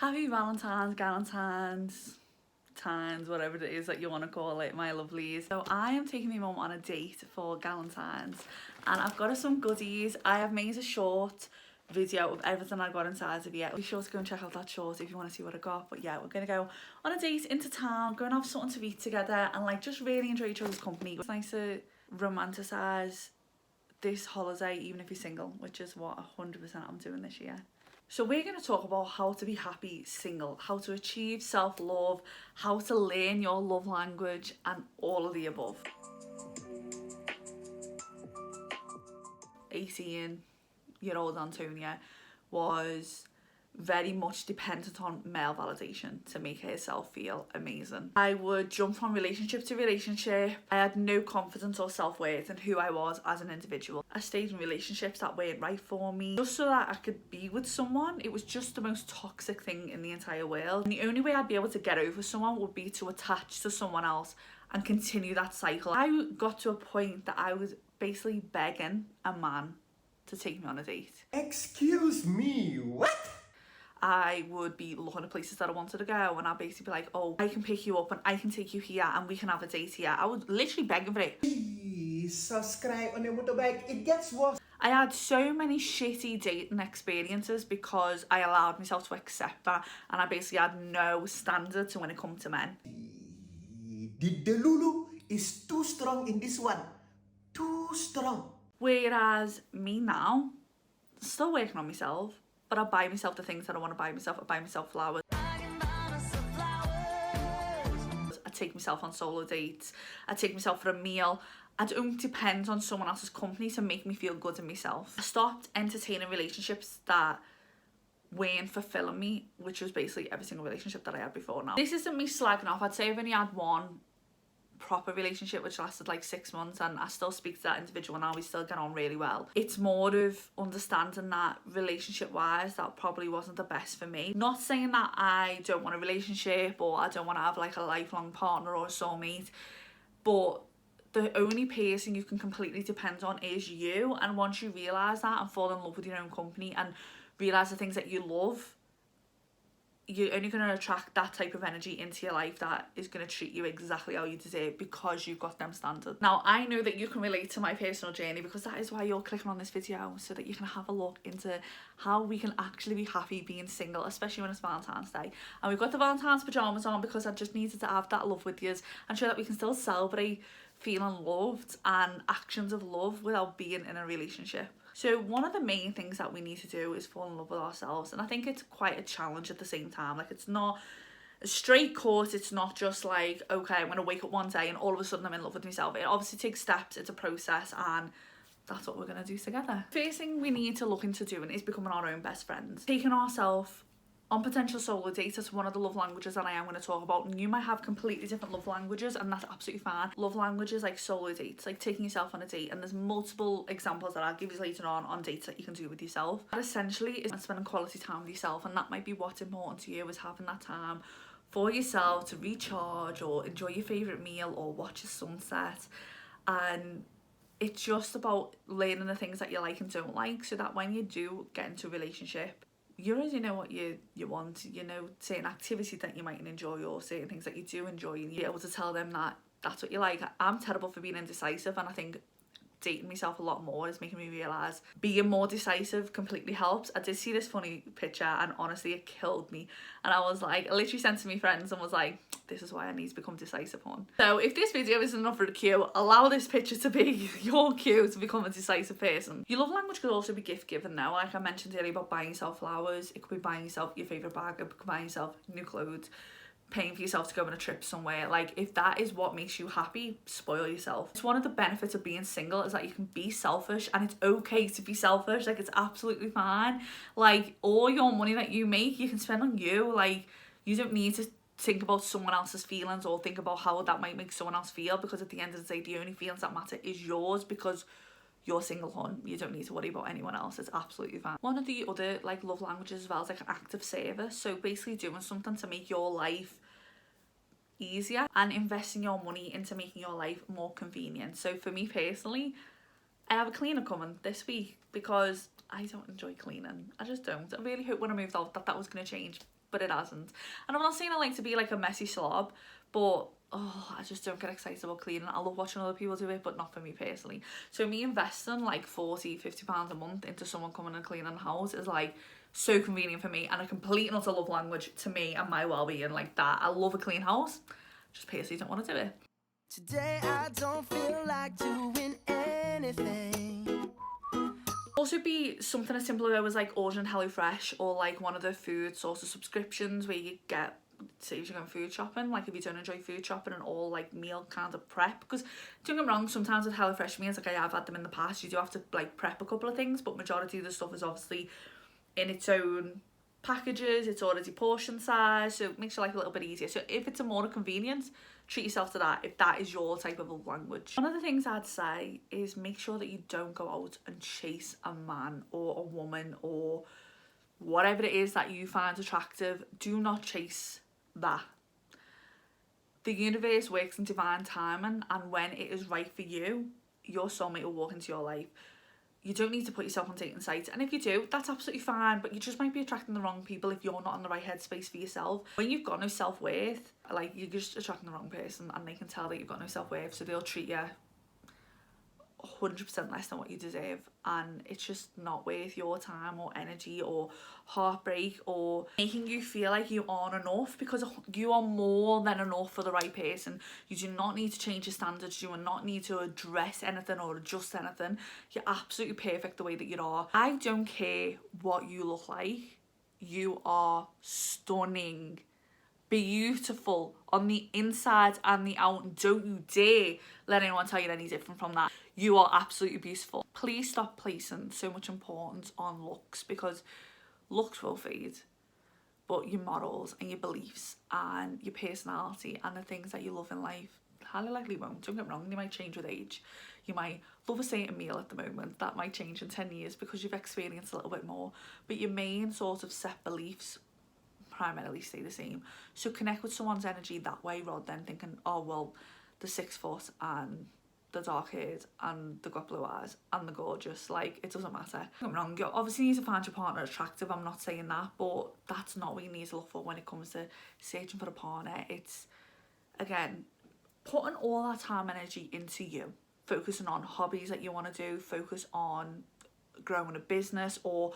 Happy Valentine's, Galentine's, Tines, whatever it is that you want to call it, my lovelies. So I am taking my mum on a date for Galentine's and I've got her some goodies. I have made a short video of everything I got inside of it. Be sure to go and check out that short if you want to see what I got. But yeah, we're gonna go on a date into town, go and have something to eat together and like just really enjoy each other's company. It's nice to romanticize this holiday even if you're single, which is what 100% I'm doing this year. So we're going to talk about how to be happy single, how to achieve self-love, how to learn your love language and all of the above. 18-year-old Antonia was very much dependent on male validation to make herself feel amazing. I would jump from relationship to relationship. I had no confidence or self-worth in who I was as an individual. I stayed in relationships that weren't right for me just so that I could be with someone. It was just the most toxic thing in the entire world. And the only way I'd be able to get over someone would be to attach to someone else and continue that cycle. I got to a point that I was basically begging a man to take me on a date. Excuse me, what? I would be looking at places that I wanted to go and I'd basically be like, oh, I can pick you up and I can take you here and we can have a date here. I was literally begging for it. Please subscribe on your motorbike, it gets worse. I had so many shitty dating experiences because I allowed myself to accept that and I basically had no standards when it comes to men. The Lulu is too strong in this one. Too strong. Whereas me now, still working on myself, but I buy myself the things that I want to buy myself. I buy myself flowers. I take myself on solo dates. I take myself for a meal. I don't depend on someone else's company to make me feel good in myself. I stopped entertaining relationships that weren't fulfilling me, which was basically every single relationship that I had before now. This isn't me slagging off. I'd say I've only had one proper relationship which lasted like 6 months and I still speak to that individual now. We still get on really well. It's more of understanding that relationship wise that probably wasn't the best for me. Not saying that I don't want a relationship or I don't want to have like a lifelong partner or a soulmate, but the only person you can completely depend on is you, and once you realise that and fall in love with your own company and realise the things that you love, you're only going to attract that type of energy into your life that is going to treat you exactly how you deserve because you've got them standards. Now, I know that you can relate to my personal journey because that is why you're clicking on this video, so that you can have a look into how we can actually be happy being single, especially when it's Valentine's Day. And we've got the Valentine's pyjamas on because I just needed to have that love with you and show that we can still celebrate feeling loved and actions of love without being in a relationship. So one of the main things that we need to do is fall in love with ourselves, and I think it's quite a challenge at the same time. Like, it's not a straight course. It's not just like, okay, I'm going to wake up one day and all of a sudden I'm in love with myself. It obviously takes steps, it's a process, and that's what we're going to do together. First thing we need to look into doing is becoming our own best friends. Taking ourselves on potential solo dates is one of the love languages that I am going to talk about, and you might have completely different love languages and that's absolutely fine. Love languages like solo dates, like taking yourself on a date, and there's multiple examples that I'll give you later on dates that you can do with yourself. That essentially is spending quality time with yourself, and that might be what's important to you, is having that time for yourself to recharge or enjoy your favourite meal or watch a sunset. And it's just about learning the things that you like and don't like, so that when you do get into a relationship, you already know what you want. You know certain activities that you might enjoy or certain things that you do enjoy, and you're able to tell them that that's what you like. I'm terrible for being indecisive, and I think dating myself a lot more is making me realise being more decisive completely helps. I did see this funny picture and honestly it killed me, and I was like, I literally sent to my friends and was like, this is why I need to become decisive on. So if this video isn't enough for the cue, allow this picture to be your cue to become a decisive person. Your love language could also be gift giving though. Like I mentioned earlier about buying yourself flowers, it could be buying yourself your favourite bag, it could be buying yourself new clothes, paying for yourself to go on a trip somewhere. Like, if that is what makes you happy, spoil yourself. It's one of the benefits of being single is that you can be selfish, and it's okay to be selfish. Like, it's absolutely fine. Like, all your money that you make, you can spend on you. Like, you don't need to think about someone else's feelings or think about how that might make someone else feel, because at the end of the day, the only feelings that matter is yours, because you're single, hon. You don't need to worry about anyone else. It's absolutely fine. One of the other like love languages as well is like an act of service. So basically doing something to make your life easier and investing your money into making your life more convenient. So for me personally, I have a cleaner coming this week because I don't enjoy cleaning. I just don't. I really hope when I moved out that was going to change. but it hasn't. And I'm not saying I like to be like a messy slob, but I just don't get excited about cleaning. I love watching other people do it, but not for me personally. So me investing like £40-50 a month into someone coming and cleaning the house is like so convenient for me, and a complete and utter love language to me and my well-being. Like that, I love a clean house, just personally don't want to do it. Today I don't feel like doing anything. Also be something as simple as like ordering HelloFresh or like one of the food source of subscriptions where you get, say if you're going food shopping, like if you don't enjoy food shopping and all like meal kind of prep, because don't get me wrong, sometimes with HelloFresh meals, like I have had them in the past, you do have to like prep a couple of things, but majority of the stuff is obviously in its own packages, it's already portion size, so it makes your life a little bit easier. So if it's a more convenience, treat yourself to that if that is your type of love language. One of the things I'd say is make sure that you don't go out and chase a man or a woman or whatever it is that you find attractive. Do not chase that. The universe works in divine timing, and when it is right for you, your soulmate will walk into your life. You don't need to put yourself on dating sites, and if you do, that's absolutely fine, but you just might be attracting the wrong people if you're not in the right headspace for yourself. When you've got no self-worth, like, you're just attracting the wrong person, and they can tell that you've got no self-worth, so they'll treat you 100% less than what you deserve, and it's just not worth your time or energy or heartbreak or making you feel like you aren't enough, because you are more than enough for the right person. You do not need to change your standards. You do not need to address anything or adjust anything. You're absolutely perfect the way that you are. I don't care what you look like. You are stunning, beautiful on the inside and the out, and don't you dare let anyone tell you any different from that. You are absolutely beautiful. Please stop placing so much importance on looks, because looks will fade, but your morals and your beliefs and your personality and the things that you love in life highly likely won't. Don't get me wrong, they might change with age. You might love a certain meal at the moment, that might change in 10 years because you've experienced a little bit more, but your main sort of set beliefs primarily stay the same. So connect with someone's energy that way, rather than thinking, oh well, the 6 foot and the dark haired and the got blue eyes and the gorgeous, like, it doesn't matter. Don't get me wrong, you obviously need to find your partner attractive, I'm not saying that, but that's not what you need to look for when it comes to searching for a partner. It's, again, putting all that time and energy into you, focusing on hobbies that you want to do, focus on growing a business or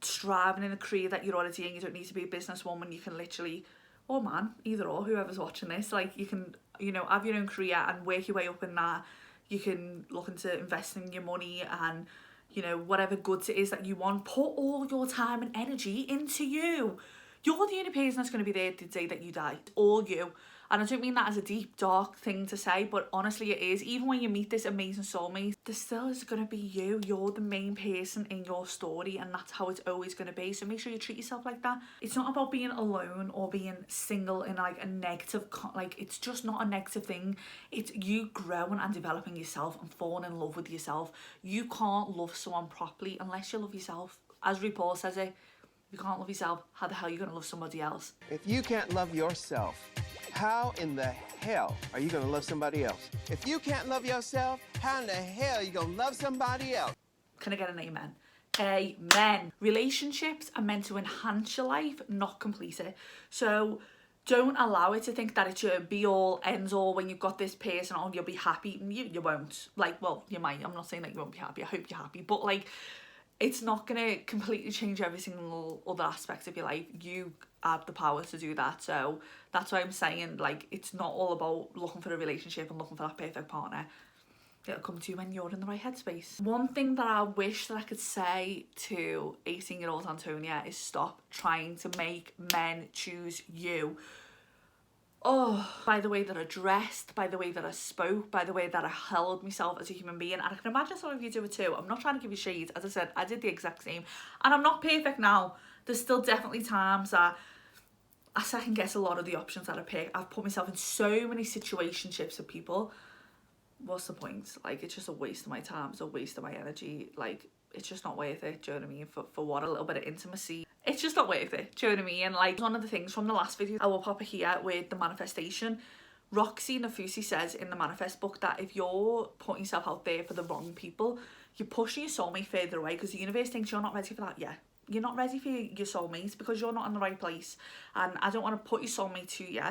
striving in a career that you're already in. You don't need to be a businesswoman. You can literally, or man, either or, whoever's watching this, like, you can, you know, have your own career and work your way up in that. You can look into investing your money and, you know, whatever goods it is that you want. Put all your time and energy into you. You're the only person that's going to be there the day that you die. All you. And I don't mean that as a deep, dark thing to say, but honestly it is. Even when you meet this amazing soulmate, there still is going to be you. You're the main person in your story, and that's how it's always going to be. So make sure you treat yourself like that. It's not about being alone or being single in like a negative, like, it's just not a negative thing. It's you growing and developing yourself and falling in love with yourself. You can't love someone properly unless you love yourself. As RuPaul says it, if you can't love yourself, how the hell are you going to love somebody else? If you can't love yourself, how in the hell are you going to love somebody else? If you can't love yourself, how in the hell are you going to love somebody else? Can I get an amen? Amen. Relationships are meant to enhance your life, not complete it. So don't allow it to think that it's your be-all, ends-all when you've got this person on, you'll be happy. You won't. Like, well, you might. I'm not saying that you won't be happy. I hope you're happy. But, like, it's not going to completely change every single other aspect of your life. You have the power to do that. So that's why I'm saying, like, it's not all about looking for a relationship and looking for that perfect partner. It'll come to you when you're in the right headspace. One thing that I wish that I could say to 18-year-old Antonia is stop trying to make men choose you. Oh, by the way that I dressed, by the way that I spoke, by the way that I held myself as a human being. And I can imagine some of you do it too. I'm not trying to give you shades. As I said, I did the exact same. And I'm not perfect now. There's still definitely times that I second guess a lot of the options that I pick. I've put myself in so many situationships with people. What's the point? Like, it's just a waste of my time. It's a waste of my energy. Like, it's just not worth it. Do you know what I mean? For what? A little bit of intimacy. It's just not worth it. Do you know what I mean? Like, one of the things from the last video, I will pop it here with the manifestation. Roxy Nafusi says in the manifest book that if you're putting yourself out there for the wrong people, you're pushing your soulmate further away, because the universe thinks you're not ready for that yet. you're not ready for your soulmate because you're not in the right place, and I don't want to put your soulmate to you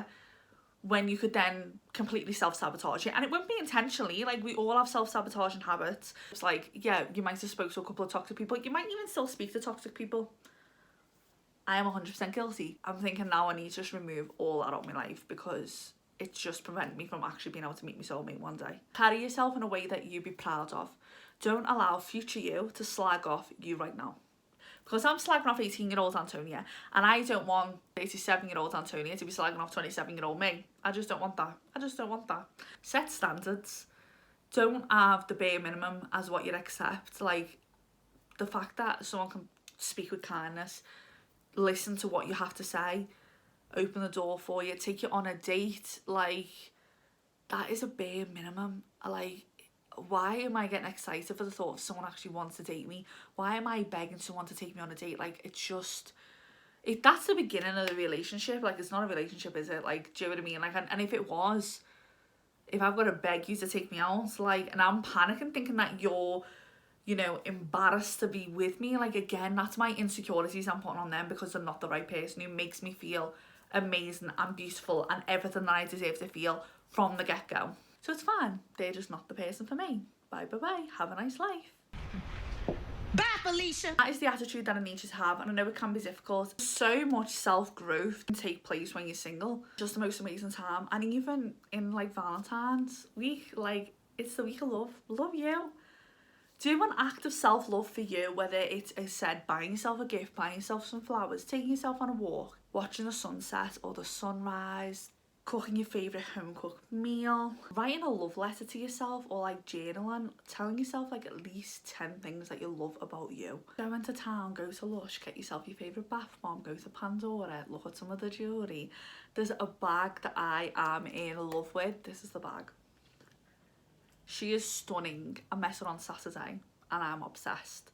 when you could then completely self-sabotage it. And it won't be intentionally, like we all have self-sabotaging habits. It's like, yeah, you might have spoke to a couple of toxic people, you might even still speak to toxic people. I am 100% guilty. I'm thinking now I need to just remove all that out of my life because it's just preventing me from actually being able to meet my soulmate one day. Carry yourself in a way that you'd be proud of. Don't allow future you to slag off you right now. Because I'm slagging off 18-year-old Antonia, and I don't want 87-year-old Antonia to be slagging off 27-year-old me. I just don't want that. I just don't want that. Set standards. Don't have the bare minimum as what you'd accept. Like, the fact that someone can speak with kindness, listen to what you have to say, open the door for you, take you on a date, like, that is a bare minimum. Like, why am I getting excited for the thought of someone actually wants to date me? Why am I begging someone to take me on a date? Like, it's just, that's the beginning of the relationship. Like, it's not a relationship, is it? Like, do you know what I mean? Like, and if it was, if I've got to beg you to take me out, like, and I'm panicking thinking that you're, you know, embarrassed to be with me, like, again, that's my insecurities I'm putting on them because they're not the right person who makes me feel amazing and beautiful and everything that I deserve to feel from the get-go. So it's fine. They're just not the person for me. Bye, bye, bye. Have a nice life. Bye, Felicia. That is the attitude that I need you to have, and I know it can be difficult. So much self-growth can take place when you're single. Just the most amazing time. And even in, like, Valentine's week, like, it's the week of love. Love you. Do an act of self-love for you, whether it's, as said, buying yourself a gift, buying yourself some flowers, taking yourself on a walk, watching the sunset or the sunrise, cooking your favourite home-cooked meal, writing a love letter to yourself, or like journaling, telling yourself like at least 10 things that you love about you. Go into town, go to Lush, get yourself your favourite bath bomb, go to Pandora, look at some of the jewellery. There's a bag that I am in love with. This is the bag. She is stunning. I met her on Saturday and I'm obsessed.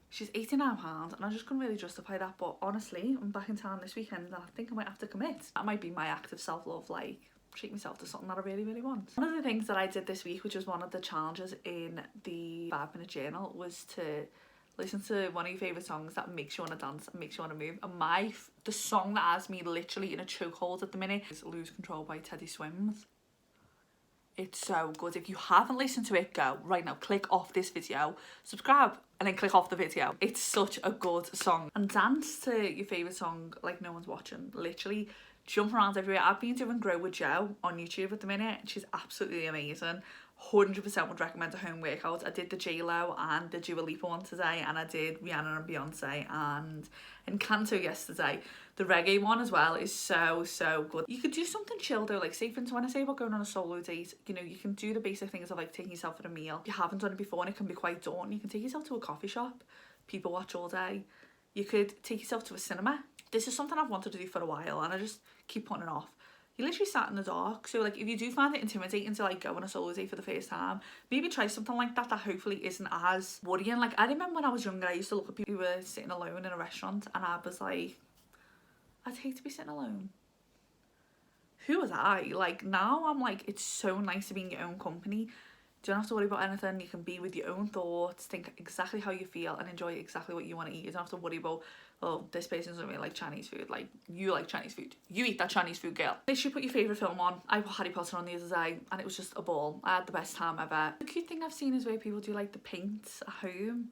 She's £89 and I just couldn't really justify that, but honestly, I'm back in town this weekend and I think I might have to commit. That might be my act of self-love, like treat myself to something that I really, really want. One of the things that I did this week, which was one of the challenges in the 5-minute journal, was to listen to one of your favourite songs that makes you want to dance and makes you want to move. And the song that has me literally in a chokehold at the minute is Lose Control by Teddy Swims. It's so good. If you haven't listened to it, go right now, click off this video, subscribe, and then click off the video. It's such a good song. And dance to your favourite song like no one's watching. Literally jump around everywhere. I've been doing Grow with Joe on YouTube at the minute. She's absolutely amazing. 100% would recommend a home workout. I did the J-Lo and the Dua Lipa one today, and I did Rihanna and Beyonce and Encanto yesterday. The reggae one as well is so, so good. You could do something chill though, like say for instance, when I say about going on a solo date, you know, you can do the basic things of like taking yourself for a meal. If you haven't done it before and it can be quite daunting, you can take yourself to a coffee shop, people watch all day. You could take yourself to a cinema. This is something I've wanted to do for a while and I just keep putting it off. You literally sat in the dark, so like if you do find it intimidating to like go on a solo date for the first time, maybe try something like that hopefully isn't as worrying. Like I remember when I was younger, I used to look at people who were sitting alone in a restaurant and I was like, I'd hate to be sitting alone. Who was I? Like now I'm like, it's so nice to be in your own company. You don't have to worry about anything. You can be with your own thoughts, think exactly how you feel and enjoy exactly what you want to eat. You don't have to worry about, oh, this person doesn't really like Chinese food. Like, you like Chinese food. You eat that Chinese food, girl. They should put your favourite film on. I put Harry Potter on the other day and it was just a ball. I had the best time ever. The cute thing I've seen is where people do like the paints at home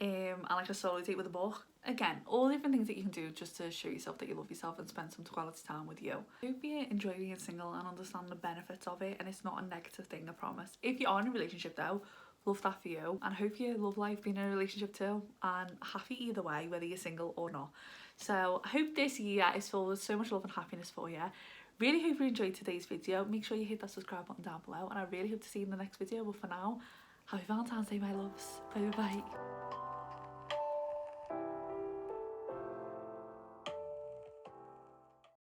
and like a solo date with a book. Again, all different things that you can do just to show yourself that you love yourself and spend some quality time with you. I hope you enjoy being single and understand the benefits of it, and it's not a negative thing, I promise. If you are in a relationship though, love that for you, and I hope you love life being in a relationship too, and happy either way, whether you're single or not. So I hope this year is filled with so much love and happiness for you. Really hope you enjoyed today's video. Make sure you hit that subscribe button down below, and I really hope to see you in the next video. But for now, happy Valentine's Day, my loves. Bye bye.